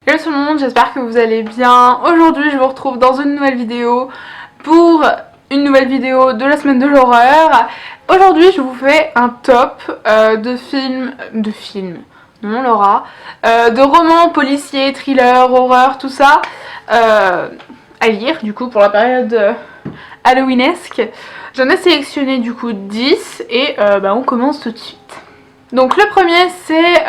Hello tout le monde, j'espère que vous allez bien. Aujourd'hui je vous retrouve dans une nouvelle vidéo pour une nouvelle vidéo de la semaine de l'horreur. Aujourd'hui je vous fais un top de films, non Laura, de romans policiers, thrillers, horreur, tout ça à lire du coup pour la période halloweenesque. J'en ai sélectionné du coup 10 et on commence tout de suite. Donc le premier c'est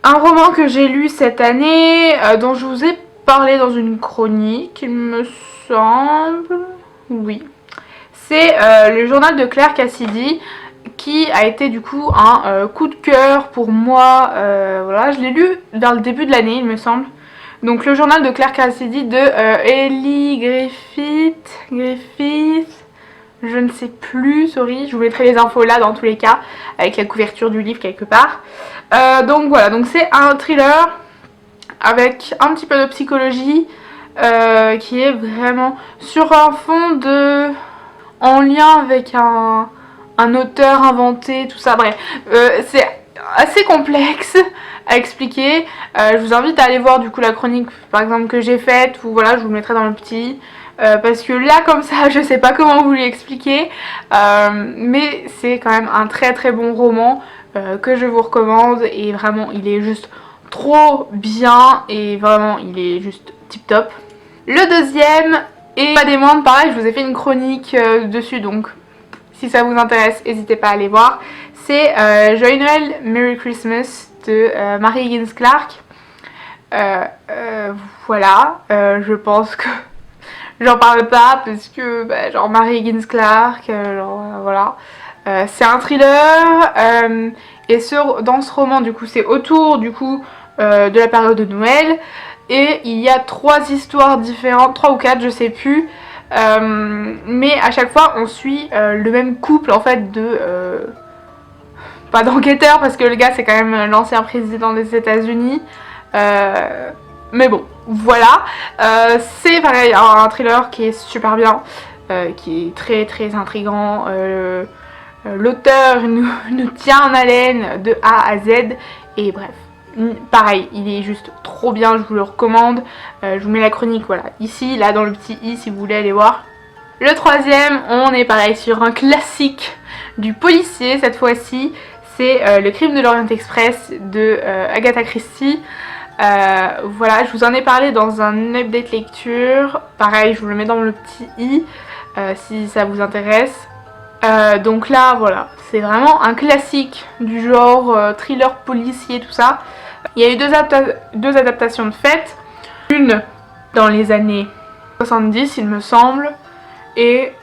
un roman que j'ai lu cette année, dont je vous ai parlé dans une chronique, il me semble. Oui. C'est le journal de Claire Cassidy, qui a été du coup un coup de cœur pour moi. Voilà, je l'ai lu vers le début de l'année, il me semble. Donc le journal de Claire Cassidy de Ellie Griffith, je ne sais plus, sorry, je vous mettrai les infos là dans tous les cas, avec la couverture du livre quelque part. Donc voilà, donc c'est un thriller avec un petit peu de psychologie qui est vraiment sur un fond de... en lien avec un auteur inventé, tout ça, bref. C'est assez complexe à expliquer. Je vous invite à aller voir du coup la chronique par exemple que j'ai faite, ou voilà, je vous le mettrai dans le petit. Parce que là comme ça je sais pas comment vous l'expliquer, mais c'est quand même un très très bon roman que je vous recommande, et vraiment il est juste trop bien et vraiment il est juste tip top. Le deuxième, et pas des moindres, pareil je vous ai fait une chronique dessus, donc si ça vous intéresse n'hésitez pas à aller voir. C'est Joyeux Noël, Merry Christmas de Mary Higgins Clark. Voilà, je pense que j'en parle pas parce que genre Mary Higgins Clark, voilà. C'est un thriller et dans ce roman du coup c'est autour du coup de la période de Noël, et il y a 3 histoires différentes, 3 ou 4 je sais plus, mais à chaque fois on suit le même couple en fait de... pas d'enquêteurs parce que le gars c'est quand même l'ancien président des États-Unis. Mais bon, voilà. C'est pareil, un thriller qui est super bien, qui est très très intriguant. L'auteur nous tient en haleine de A à Z. Et bref, pareil, il est juste trop bien, je vous le recommande. Je vous mets la chronique, voilà, ici, là dans le petit i si vous voulez aller voir. Le troisième, on est pareil sur un classique du policier cette fois-ci. C'est Le Crime de l'Orient Express de Agatha Christie. Voilà, je vous en ai parlé dans un update lecture, pareil je vous le mets dans le petit i si ça vous intéresse. Donc là voilà, c'est vraiment un classique du genre thriller policier, tout ça. Il y a eu deux adaptations de fait, une dans les années 70 il me semble, et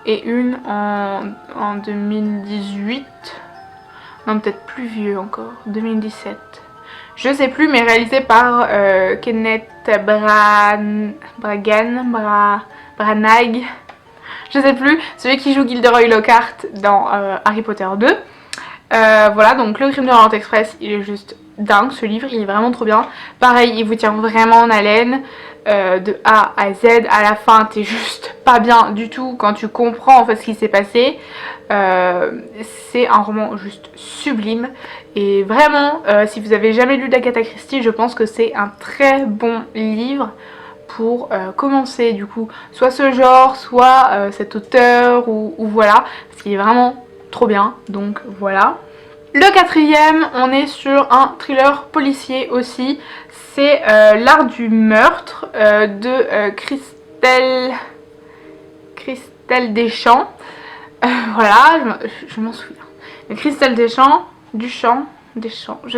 une en 2018, non peut-être plus vieux encore, 2017. Je sais plus, mais réalisé par Kenneth Branagh, je sais plus, celui qui joue Gilderoy Lockhart dans Harry Potter 2. Voilà, donc Le Crime de l'Orient Express, il est juste dingue, ce livre, il est vraiment trop bien. Pareil, il vous tient vraiment en haleine, de A à Z. À la fin, t'es juste pas bien du tout quand tu comprends en fait ce qui s'est passé. C'est un roman juste sublime, et vraiment si vous avez jamais lu d'Agatha Christie, je pense que c'est un très bon livre pour commencer du coup, soit ce genre, soit cet auteur, ou voilà, parce qu'il est vraiment trop bien, donc voilà. Le quatrième, on est sur un thriller policier aussi, c'est L'Art du meurtre de Christelle Deschamps. Voilà, je m'en souviens. Christelle Deschamps, je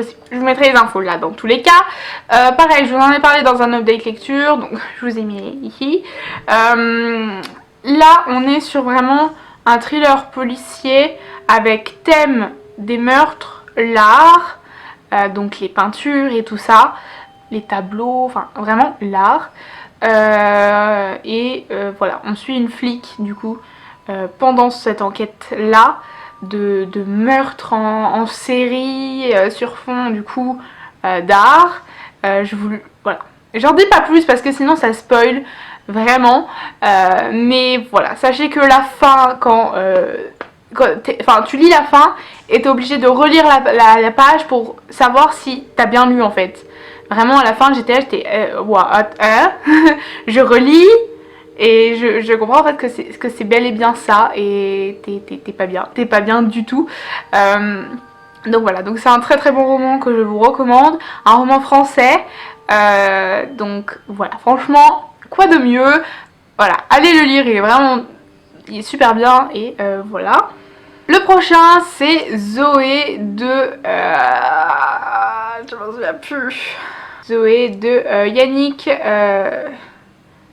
sais, je vous mettrai les infos là dans tous les cas. Pareil, je vous en ai parlé dans un update lecture, donc je vous ai mis ici. Là, on est sur vraiment un thriller policier avec thème des meurtres, l'art, donc les peintures et tout ça, les tableaux, enfin vraiment l'art. Voilà, on suit une flic du coup pendant cette enquête là de meurtre en série sur fond du coup d'art. Voilà, j'en dis pas plus parce que sinon ça spoil vraiment, mais voilà, sachez que la fin, quand tu lis la fin et t'es obligé de relire la page pour savoir si t'as bien lu en fait. Vraiment à la fin j'étais what, je relis et je comprends en fait que c'est bel et bien ça et t'es pas bien du tout. Donc voilà, donc c'est un très très bon roman que je vous recommande, un roman français. Donc voilà, franchement, quoi de mieux? Voilà, allez le lire, il est super bien et voilà. Le prochain c'est Zoé de je m'en souviens plus. Zoé de Yannick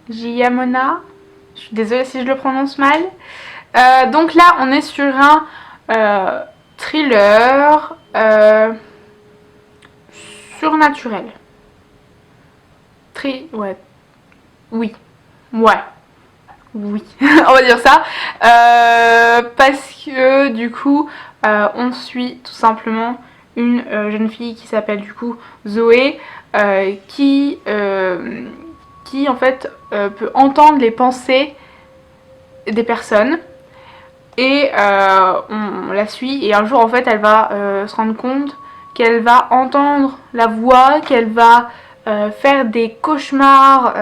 Giamona. Je suis désolée si je le prononce mal. Donc là on est sur un thriller surnaturel. Ouais. Oui. Ouais. Oui. On va dire ça. Parce que du coup, on suit tout simplement une jeune fille qui s'appelle du coup Zoé, qui en fait peut entendre les pensées des personnes. Et on la suit et un jour en fait elle va se rendre compte qu'elle va entendre la voix, qu'elle va faire des cauchemars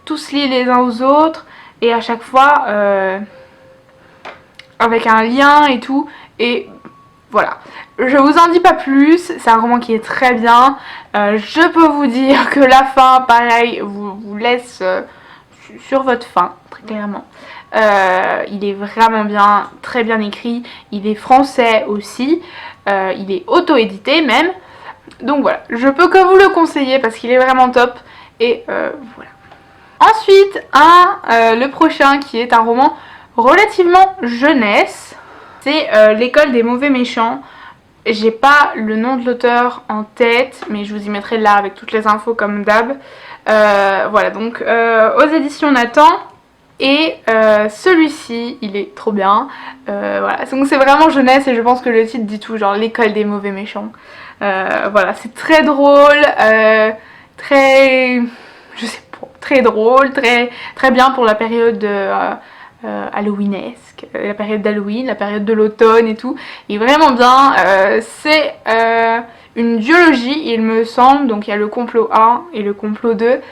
tous liés les uns aux autres et à chaque fois avec un lien et tout. Et voilà, je vous en dis pas plus, c'est un roman qui est très bien. Je peux vous dire que la fin, pareil, vous laisse sur votre faim, très clairement. Il est vraiment bien, très bien écrit. Il est français aussi. Il est auto-édité même. Donc voilà, je peux que vous le conseiller parce qu'il est vraiment top. Et voilà. Ensuite, le prochain qui est un roman relativement jeunesse. C'est L'école des mauvais méchants. J'ai pas le nom de l'auteur en tête, mais je vous y mettrai là avec toutes les infos comme d'hab. Voilà, donc aux éditions Nathan. Et celui-ci, il est trop bien. Voilà, donc c'est vraiment jeunesse et je pense que le titre dit tout, genre l'école des mauvais méchants. Voilà, c'est très drôle, très, je sais pas, très drôle, très bien pour la période halloweenesque, la période d'Halloween, la période de l'automne et tout. Il est vraiment bien. C'est une duologie, il me semble, donc il y a le complot 1 et le complot 2.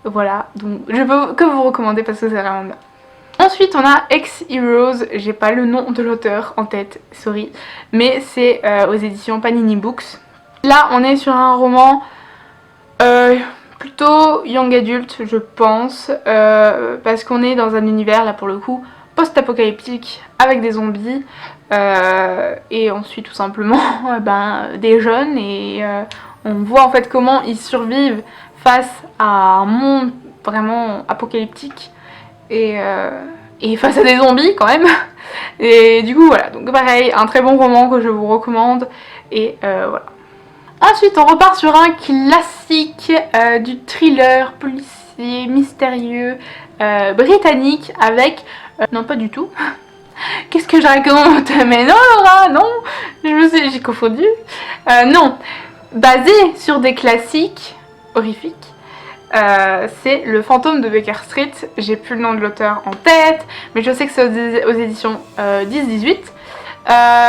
Voilà, donc je peux que vous recommander parce que c'est vraiment bien. Ensuite on a Ex-Heroes, j'ai pas le nom de l'auteur en tête, sorry, mais c'est aux éditions Panini Books. Là on est sur un roman plutôt young adulte je pense, parce qu'on est dans un univers là pour le coup post-apocalyptique avec des zombies, et ensuite tout simplement des jeunes et on voit en fait comment ils survivent face à un monde vraiment apocalyptique et face à des zombies quand même. Et du coup voilà, donc pareil, un très bon roman que je vous recommande et voilà. Ensuite on repart sur un classique du thriller policier mystérieux britannique avec... non pas du tout. Qu'est-ce que je raconte? Mais non Laura, non, j'ai confondu. Non, basé sur des classiques horrifique. C'est Le fantôme de Baker Street. J'ai plus le nom de l'auteur en tête, mais je sais que c'est aux éditions 10-18.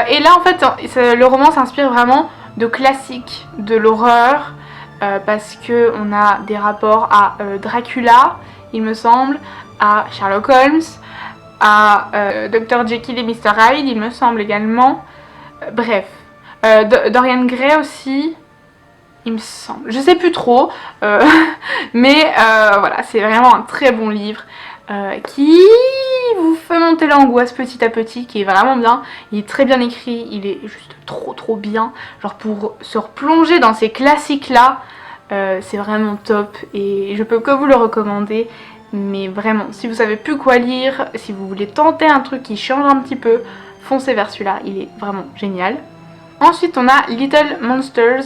Et là en fait le roman s'inspire vraiment de classiques de l'horreur, parce que on a des rapports à Dracula, il me semble, à Sherlock Holmes, à Dr Jekyll et Mr Hyde, il me semble également. Bref, Dorian Gray aussi, il me semble, je sais plus trop, mais voilà, c'est vraiment un très bon livre qui vous fait monter l'angoisse petit à petit, qui est vraiment bien. Il est très bien écrit, il est juste trop bien, genre pour se replonger dans ces classiques là, c'est vraiment top et je peux que vous le recommander. Mais vraiment, si vous savez plus quoi lire, si vous voulez tenter un truc qui change un petit peu, foncez vers celui-là, il est vraiment génial. Ensuite on a Little Monsters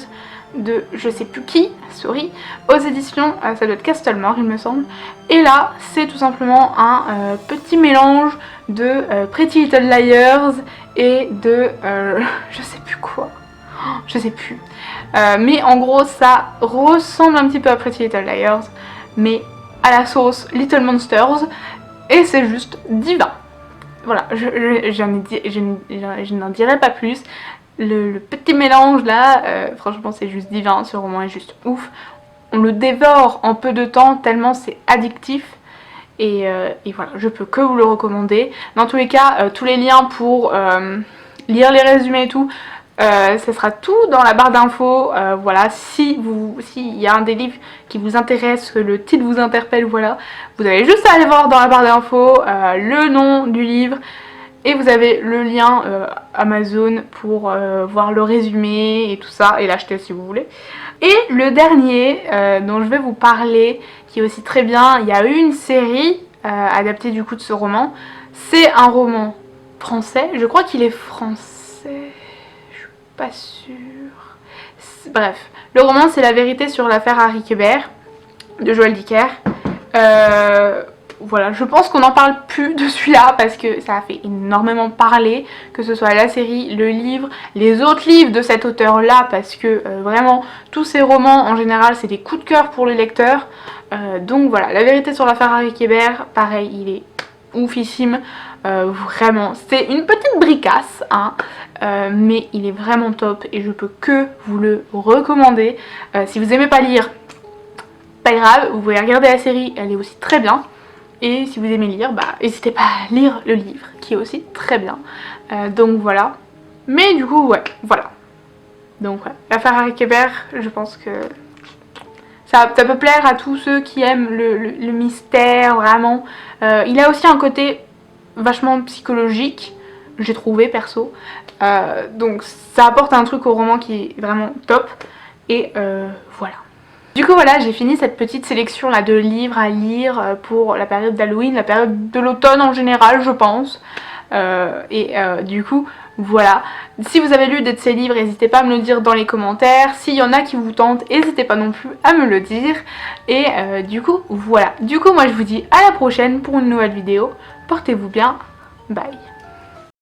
de je sais plus qui, sorry, aux éditions, ça doit être Castlemore il me semble. Et là c'est tout simplement un petit mélange de Pretty Little Liars et de je sais plus quoi, je sais plus. Mais en gros ça ressemble un petit peu à Pretty Little Liars, mais à la sauce Little Monsters, et c'est juste divin. Voilà, je n'en dirai pas plus. le petit mélange là, franchement c'est juste divin, ce roman est juste ouf. On le dévore en peu de temps tellement c'est addictif. Et voilà, je peux que vous le recommander. Dans tous les cas, tous les liens pour lire les résumés et tout, ce sera tout dans la barre d'infos. Voilà, s'il y a un des livres qui vous intéresse, que le titre vous interpelle, voilà, vous avez juste à aller voir dans la barre d'infos le nom du livre. Et vous avez le lien Amazon pour voir le résumé et tout ça, et l'acheter si vous voulez. Et le dernier dont je vais vous parler, qui est aussi très bien, il y a eu une série adaptée du coup de ce roman. C'est un roman français, je crois qu'il est français, je suis pas sûre. Bref, le roman c'est La vérité sur l'affaire Harry Kéber de Joël Dicker. Voilà, je pense qu'on n'en parle plus de celui-là parce que ça a fait énormément parler, que ce soit la série, le livre, les autres livres de cet auteur-là, parce que vraiment, tous ces romans en général, c'est des coups de cœur pour les lecteurs. Donc voilà, La vérité sur l'affaire Harry Kéber, pareil, il est oufissime, vraiment. C'est une petite bricasse, hein, mais il est vraiment top et je peux que vous le recommander. Si vous aimez pas lire, pas grave, vous pouvez regarder la série, elle est aussi très bien. Et si vous aimez lire, bah n'hésitez pas à lire le livre, qui est aussi très bien. Donc voilà. Mais du coup, ouais, voilà. Donc ouais, l'affaire Harry Kéber, je pense que ça peut plaire à tous ceux qui aiment le mystère, vraiment. Il a aussi un côté vachement psychologique, j'ai trouvé, perso. Donc ça apporte un truc au roman qui est vraiment top. Et voilà. Du coup voilà, j'ai fini cette petite sélection là de livres à lire pour la période d'Halloween, la période de l'automne en général je pense. Du coup voilà, si vous avez lu des de ces livres, n'hésitez pas à me le dire dans les commentaires. S'il y en a qui vous tentent, n'hésitez pas non plus à me le dire. Et du coup voilà, du coup moi je vous dis à la prochaine pour une nouvelle vidéo. Portez-vous bien, bye.